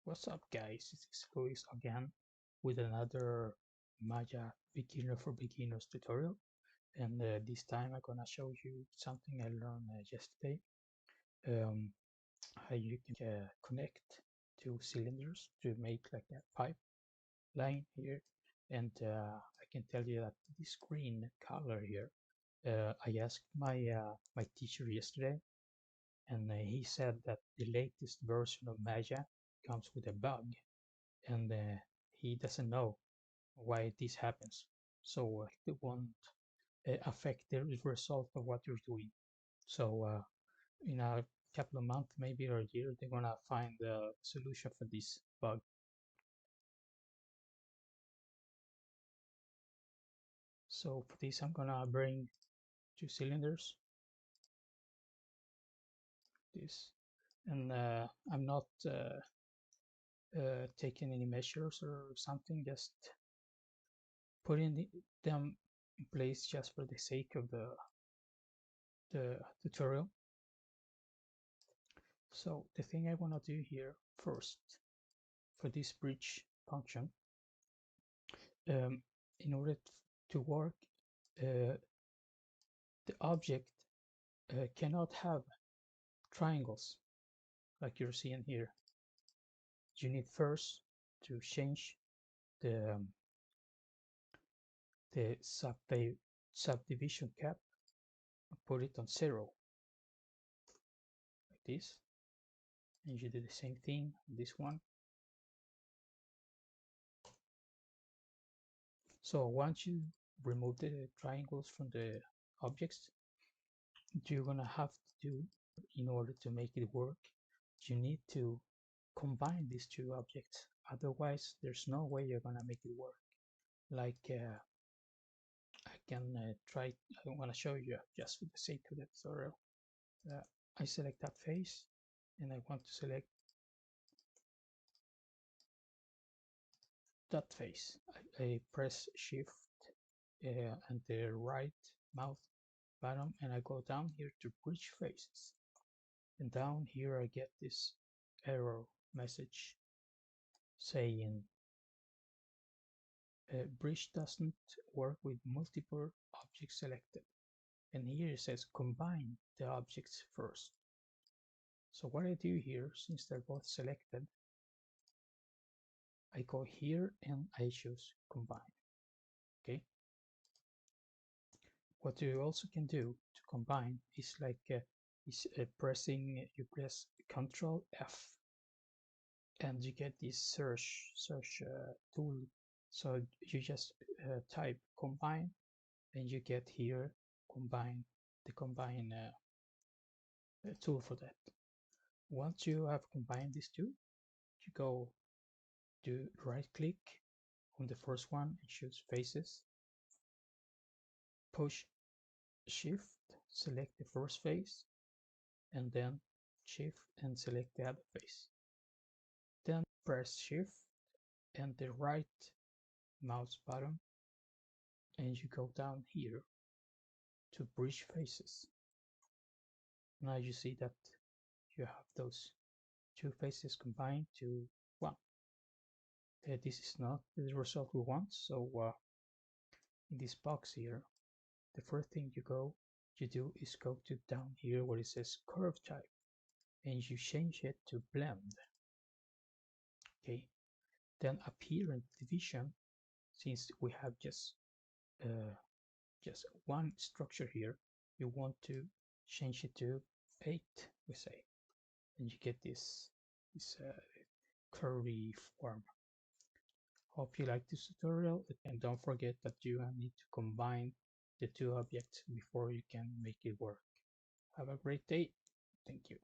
What's up, guys? This is Luis again with another Maya Beginner for Beginners tutorial. And this time I'm gonna show you something I learned yesterday. Um, how you can connect two cylinders to make like a pipeline here. And I can tell you that this green color here, I asked my teacher yesterday, and he said that the latest version of Maya comes with a bug, and he doesn't know why this happens. So it won't affect the result of what you're doing. So in a couple of months, maybe or a year, they're gonna find the solution for this bug. So for this, I'm gonna bring two cylinders, this, and I'm not taking any measures or something, just putting them in place just for the sake of the tutorial. So the thing I want to do here first for this bridge function, in order to work, the object cannot have triangles like you're seeing here. You need first to change the the subdivision cap and put it on 0 like this, and you do the same thing on this one. So once you remove the triangles from the objects, you're gonna have to do, in order to make it work, you need to combine these two objects. Otherwise, there's no way you're gonna make it work. Like I can try. I want to show you just for the sake of the tutorial. I select that face, and I want to select that face. I press Shift and the right mouse button, and I go down here to bridge faces. And down here I get this error message saying bridge doesn't work with multiple objects selected. And here it says combine the objects first. So what I do here, since they're both selected, I go here and I choose combine. Okay. What you also can do to combine is like pressing, you press Control F, and you get this search tool. So you just type combine, and you get here combine, the combine tool for that. Once you have combined these two, you go to right click on the first one and choose faces, push shift, select the first face, and then shift and select the other face. Then press shift and the right mouse button, and you go down here to bridge faces. Now you see that you have those two faces combined to one. This is not the result we want, so in this box here, the first thing you do is go to down here where it says curve type, and you change it to blend. Okay, then up here in division, since we have just one structure here, you want to change it to 8, we say, and you get this curvy form. Hope you like this tutorial, and don't forget that you need to combine the two objects before you can make it work. Have a great day. Thank you.